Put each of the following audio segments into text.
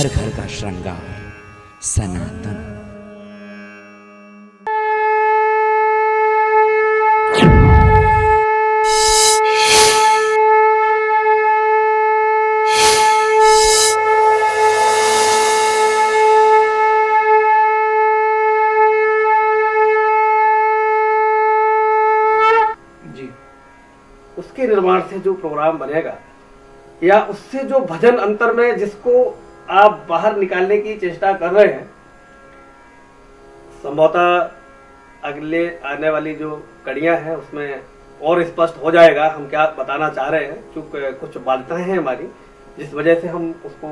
घर घर का श्रृंगार सनातन। उसके निर्माण से जो प्रोग्राम बनेगा या उससे जो भजन अंतर में जिसको आप बाहर निकालने की चेष्टा कर रहे हैं, संभवतः अगले आने वाली जो कड़ियां हैं उसमें और स्पष्ट हो जाएगा हम क्या बताना चाह रहे हैं। क्योंकि कुछ बाध्यताएं हैं हमारी जिस वजह से हम उसको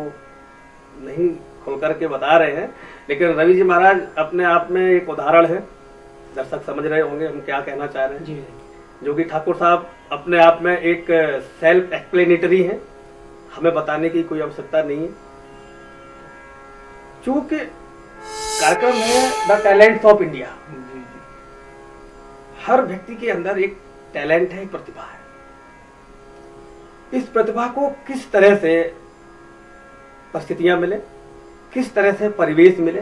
नहीं खोल करके बता रहे हैं, लेकिन रवि जी महाराज अपने आप में एक उदाहरण है। दर्शक समझ रहे होंगे हम क्या कहना चाह रहे हैं जी। जोगी ठाकुर साहब अपने आप में एक सेल्फ एक्सप्लेनेटरी है, हमें बताने की कोई आवश्यकता नहीं है। चूंकि कार्यक्रम है द टैलेंट्स ऑफ इंडिया, हर व्यक्ति के अंदर एक टैलेंट है, एक प्रतिभा है। इस प्रतिभा को किस तरह से परिस्थितियां मिले, किस तरह से परिवेश मिले,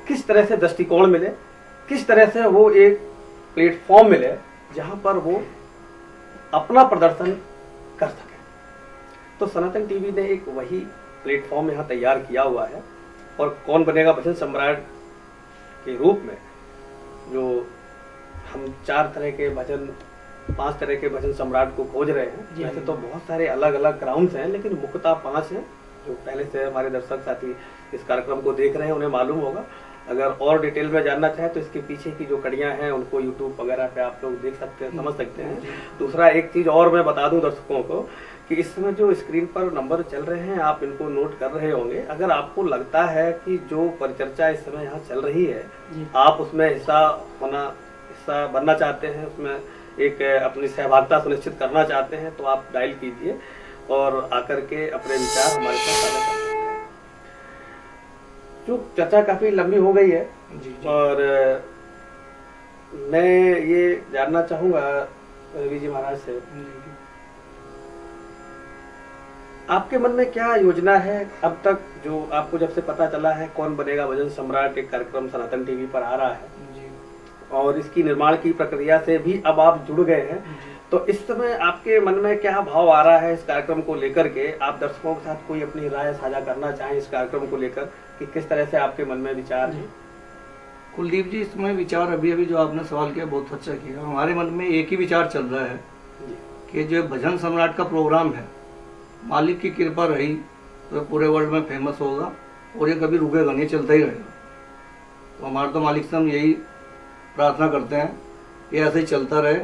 किस तरह से दृष्टिकोण मिले, किस तरह से वो एक प्लेटफॉर्म मिले जहां पर वो अपना प्रदर्शन कर सके। तो सनातन टीवी ने एक वही प्लेटफॉर्म यहाँ तैयार किया हुआ है। और कौन बनेगा भजन सम्राट के रूप में जो हम 4 तरह के भजन, 5 तरह के भजन सम्राट को खोज रहे हैं। वैसे तो बहुत सारे अलग अलग ग्राउंड्स हैं, लेकिन मुख्यतः 5 हैं जो पहले से हमारे दर्शक साथी इस कार्यक्रम को देख रहे हैं उन्हें मालूम होगा। अगर और डिटेल में जानना चाहें तो इसके पीछे की जो कड़ियां हैं उनको यूट्यूब वगैरह पे आप लोग देख सकते हैं, समझ सकते हैं। दूसरा एक चीज और मैं बता दूं दर्शकों को कि इस समय जो स्क्रीन पर नंबर चल रहे हैं आप इनको नोट कर रहे होंगे। अगर आपको लगता है कि जो परिचर्चा इस समय यहाँ चल रही है आप उसमें हिस्सा बनना चाहते हैं, उसमें एक अपनी सहभागिता सुनिश्चित करना चाहते हैं, तो आप डायल कीजिए और आकर के अपने विचार हमारे साथ साझा कर सकते हैं। जो चर्चा काफी लंबी हो गई है और मैं ये जानना चाहूंगा रवि जी महाराज से, आपके मन में क्या योजना है अब तक, जो आपको जब से पता चला है कौन बनेगा भजन सम्राट एक कार्यक्रम सनातन टीवी पर आ रहा है और इसकी निर्माण की प्रक्रिया से भी अब आप जुड़ गए हैं, तो इस समय आपके मन में क्या भाव आ रहा है इस कार्यक्रम को लेकर के? आप दर्शकों के साथ कोई अपनी राय साझा करना चाहें इस कार्यक्रम को लेकर कि किस तरह से आपके मन में विचार है? कुलदीप जी, इसमें विचार अभी जो आपने सवाल किया बहुत अच्छा किया। हमारे मन में एक ही विचार चल रहा है कि जो भजन सम्राट का प्रोग्राम है, मालिक की कृपा रही तो पूरे वर्ल्ड में फेमस होगा और ये कभी रुकेगा नहीं, चलता ही रहेगा। तो हमारे तो मालिक से हम यही प्रार्थना करते हैं कि ऐसे ही चलता रहे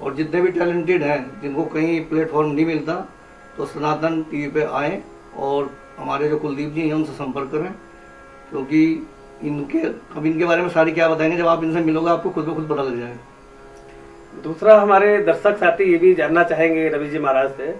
और जितने भी टैलेंटेड हैं जिनको कहीं प्लेटफॉर्म नहीं मिलता तो सनातन टीवी पे आएँ और हमारे जो कुलदीप जी हैं उनसे संपर्क करें, क्योंकि इनके बारे में सारी क्या बताएंगे, जब आप इनसे मिलोगे आपको खुद ब खुद पता लग जाएगा। दूसरा हमारे दर्शक साथी ये भी जानना चाहेंगे रवि जी महाराज से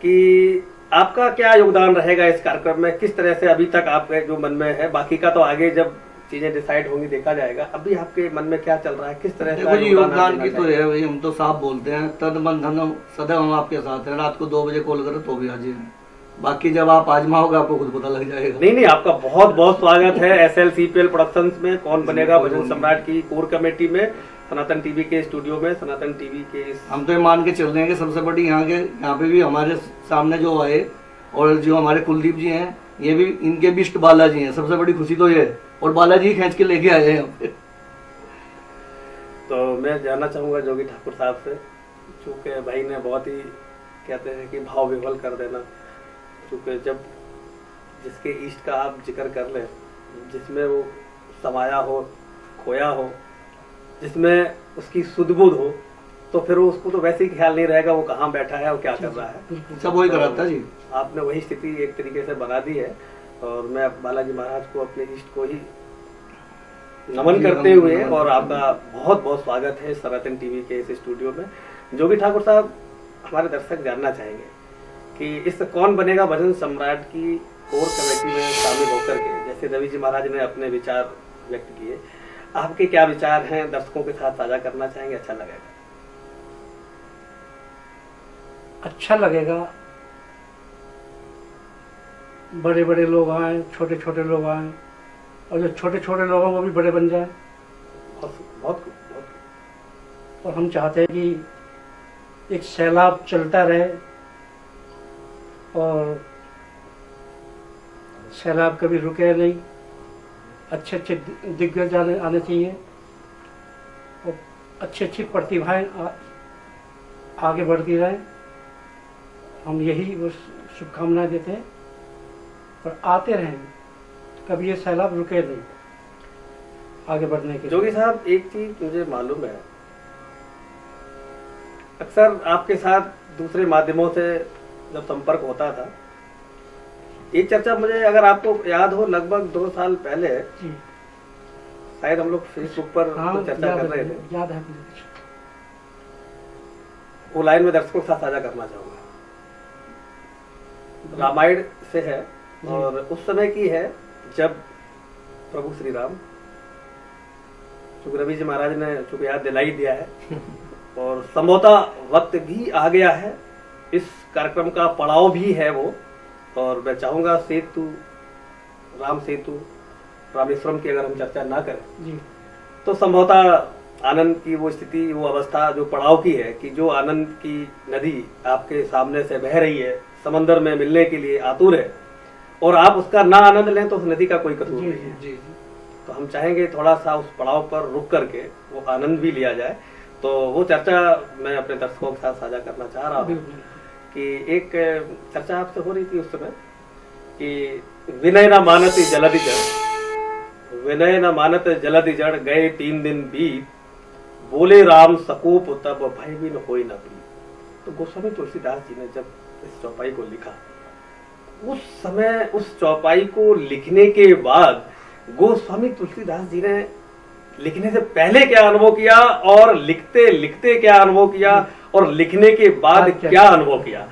कि आपका क्या योगदान रहेगा इस कार्यक्रम में, किस तरह से अभी तक आपके जो मन में है, बाकी का तो आगे जब चीजें डिसाइड होंगी देखा जाएगा, अभी आपके मन में क्या चल रहा है, किस तरह से योगदान की तो है भाई, हम तो साफ बोलते हैं तन मन धन सदैव हम आपके साथ हैं। रात को 2 बजे कॉल करें तो भी हाजिर हैं, बाकी जब आप आजमाओगे आपको खुद पता लग जाएगा। नहीं, आपका बहुत बहुत स्वागत है SLCPL प्रोडक्शंस में कौन बनेगा भजन सम्राट की कोर कमेटी में, सनातन टीवी के स्टूडियो में, सनातन टीवी के हम तो ये मान के चल रहे हैं कि सबसे बड़ी यहाँ पे भी हमारे सामने जो आए और जो हमारे कुलदीप जी हैं ये भी इनके भी इष्ट बालाजी हैं। सबसे बड़ी खुशी तो ये है और बालाजी खींच के लेके आए हैं यहाँ पे। तो मैं जानना चाहूंगा जोगी ठाकुर साहब से, चूंकि भाई ने बहुत ही कहते हैं कि भाव विवल कर देना, क्योंकि जब जिसके इष्ट का आप जिक्र कर लें, जिसमें वो समाया हो, खोया हो, जिसमें उसकी सुध-बुध हो, तो फिर उसको तो वैसे ही ख्याल नहीं रहेगा वो कहाँ बैठा है और क्या कर रहा है, सब वही कराता जी। आपने वही स्थिति एक तरीके से बना दी है और मैं बालाजी महाराज को अपने इष्ट को ही नमन करते हुए और आपका बहुत बहुत स्वागत है सनातन टीवी के इस स्टूडियो में। जोगी ठाकुर साहब, हमारे दर्शक जानना चाहेंगे कि इस कौन बनेगा भजन सम्राट की कोर कमेटी में शामिल होकर के, जैसे रवि जी महाराज ने अपने विचार व्यक्त किए, आपके क्या विचार हैं दर्शकों के साथ साझा करना चाहेंगे? अच्छा लगेगा। अच्छा लगेगा बड़े बड़े लोग आए, छोटे छोटे लोग आए, और जो छोटे छोटे लोग हैं वो भी बड़े बन जाए। बहुत बहुत बहुत और हम चाहते हैं कि एक सैलाब चलता रहे और सैलाब कभी रुके नहीं। अच्छे अच्छे दिग्गज आने चाहिए और अच्छी अच्छी प्रतिभाएं आगे बढ़ती रहें। हम यही वो शुभकामनाएं देते हैं और आते रहें, कभी ये सैलाब रुके नहीं आगे बढ़ने के। जोगी साहब, एक चीज मुझे मालूम है, अक्सर आपके साथ दूसरे माध्यमों से जब संपर्क होता था, एक चर्चा मुझे, अगर आपको याद हो, लगभग 2 साल पहले जी, शायद हम लोग फेसबुक पर हाँ, कुछ चर्चा कर रहे थे। याद है मुझे। वो लाइन में दर्शकों के साथ साझा करना चाहूंगा। रामायण से है और उस समय की है जब प्रभु श्री राम, चूंकि रवि जी महाराज ने चूंकि याद दिलाई दिया है और संभवतः वक्त भी आ गया है, इस कार्यक्रम का पड़ाव भी है वो, और मैं चाहूंगा सेतु, राम सेतु, रामेश्वरम की अगर हम चर्चा ना करें जी, तो संभवतः आनंद की वो स्थिति, वो अवस्था जो पड़ाव की है कि जो आनंद की नदी आपके सामने से बह रही है, समंदर में मिलने के लिए आतुर है, और आप उसका ना आनंद लें तो उस नदी का कोई कसूर जी, नहीं है। जी, तो हम चाहेंगे थोड़ा सा उस पड़ाव पर रुक करके वो आनंद भी लिया जाए। तो वो चर्चा मैं अपने दर्शकों के साथ साझा करना चाह रहा हूँ बिल्कुल। कि एक चर्चा आपसे हो रही थी उस समय कि विनय न मानत जलधि जड़, विनय न मानत जलधि जड़, गए 3 दिन बीत, बोले राम सकोप तब भय भी न होई न प्रीत। तो गोस्वामी तुलसीदास जी ने जब इस चौपाई को लिखा, उस समय उस चौपाई को लिखने के बाद गोस्वामी तुलसीदास जी ने लिखने से पहले क्या अनुभव किया और लिखते लिखते क्या अनुभव किया और लिखने के बाद क्या अनुभव किया,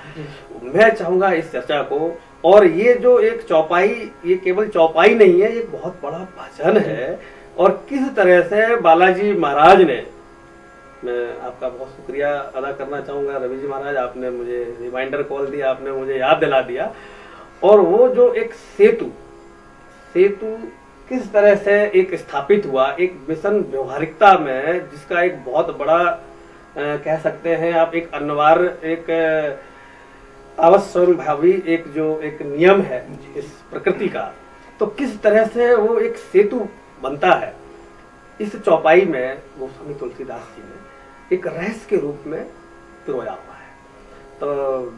मैं चाहूंगा इस चर्चा को। और ये जो एक चौपाई, ये केवल चौपाई नहीं है, ये बहुत बड़ा भजन है। और किस तरह से बालाजी महाराज ने, मैं आपका बहुत शुक्रिया अदा करना चाहूंगा रवि जी महाराज, आपने मुझे रिमाइंडर कॉल दिया, आपने मुझे याद दिला दिया। और वो जो एक सेतु किस तरह से एक स्थापित हुआ, एक मिशन व्यवहारिकता में, जिसका एक बहुत बड़ा कह सकते हैं आप, एक अनिवार्य, एक अवश्यंभावी एक जो एक नियम है इस प्रकृति का, तो किस तरह से वो एक सेतु बनता है, इस चौपाई में गोस्वामी तुलसीदास जी ने एक रहस्य के रूप में पिरोया हुआ है। तो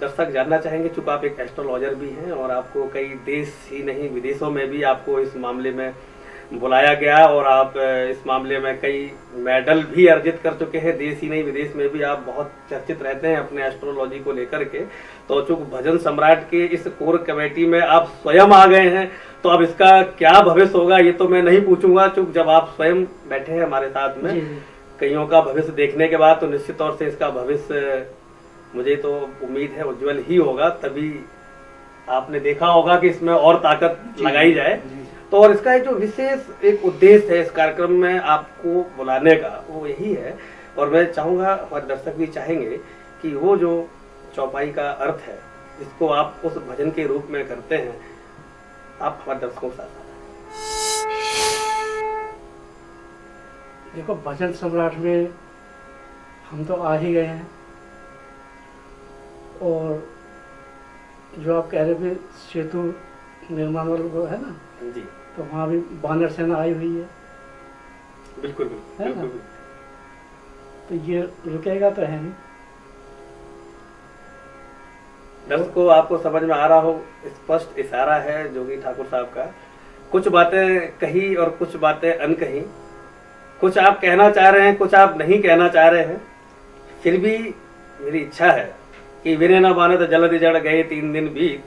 दर्शक जानना चाहेंगे, चूंकि आप एक एस्ट्रोलॉजर भी हैं और आपको कई देश ही नहीं विदेशों में भी आपको इस मामले में बुलाया गया और आप इस मामले में कई मेडल भी अर्जित कर चुके हैं, देश ही नहीं विदेश में भी आप बहुत चर्चित रहते हैं अपने एस्ट्रोलॉजी को लेकर के। तो चूंकि भजन सम्राट के इस कोर कमेटी में आप स्वयं आ गए हैं, तो अब इसका क्या भविष्य होगा ये तो मैं नहीं पूछूंगा, चूंकि जब आप स्वयं बैठे हैं हमारे साथ में, कईयों का भविष्य देखने के बाद तो निश्चित तौर से इसका भविष्य, मुझे तो उम्मीद है, उज्जवल ही होगा। तभी आपने देखा होगा कि इसमें और ताकत लगाई जाए। तो और इसका जो विशेष एक उद्देश्य है इस कार्यक्रम में आपको बुलाने का, वो यही है। और मैं चाहूंगा, हमारे दर्शक भी चाहेंगे कि वो जो चौपाई का अर्थ है, इसको आप उस भजन के रूप में करते हैं, आप हमारे दर्शकों के साथ। देखो, भजन सम्राट में हम तो आ ही गए हैं, और जो आप कह रहे थे सेतु निर्माण वाला वो है ना जी, तो वहाँ भी वानर सेना आई हुई है। बिल्कुल है ना? बिल्कुल। तो ये रुकेगा तो है नहीं। दर्शकों आपको समझ में आ रहा हो, स्पष्ट इशारा है जोगी ठाकुर साहब का। कुछ बातें कही और कुछ बातें अनकही, कुछ आप कहना चाह रहे हैं, कुछ आप नहीं कहना चाह रहे हैं। फिर भी मेरी इच्छा है कि विनय न मानत जलधि जड़, गए 3 दिन बीत,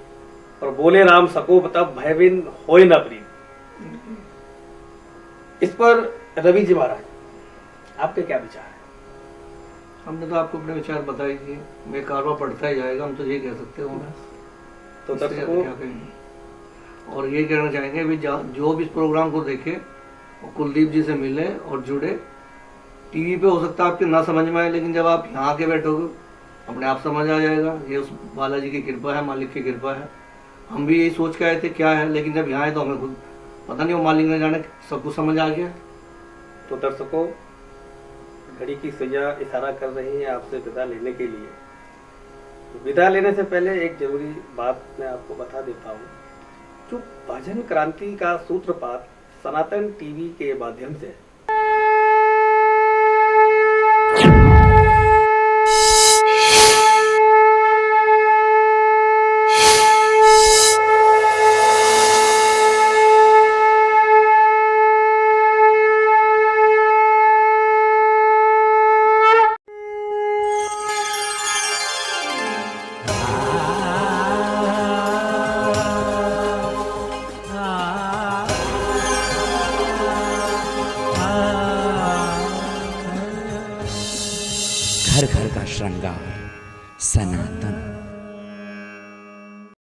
और बोले राम सकोप तब भयविन होय न प्रीत। इस पर रवि जी महाराज आपके क्या विचार है? हमने तो आपको अपने विचार बताई दिए, मैं कारवा पढ़ता ही जाएगा, हम तो ये कह सकते हो। तो इससे दर्शकों क्या कहेंगे, और ये कहना चाहेंगे भी जो भी इस प्रोग्राम को देखे वो कुलदीप जी से मिले और जुड़े। टीवी पे हो सकता है आपके ना समझ में आए, लेकिन जब आप यहाँ के बैठोगे अपने आप समझ आ जाएगा। ये उस बालाजी की कृपा है, मालिक की कृपा है। हम भी यही सोच के आए थे क्या है, लेकिन जब यहाँ आए तो हमें खुद पता नहीं, वो मालिक ने जाने सब कुछ समझ आ गया। तो दर्शकों, घड़ी की सुइयां इशारा कर रही है आपसे विदा लेने के लिए। तो विदा लेने से पहले एक जरूरी बात मैं आपको बता देता हूँ। जो भजन क्रांति का सूत्रपात सनातन टीवी के माध्यम से घर घर का श्रृंगार सनातन।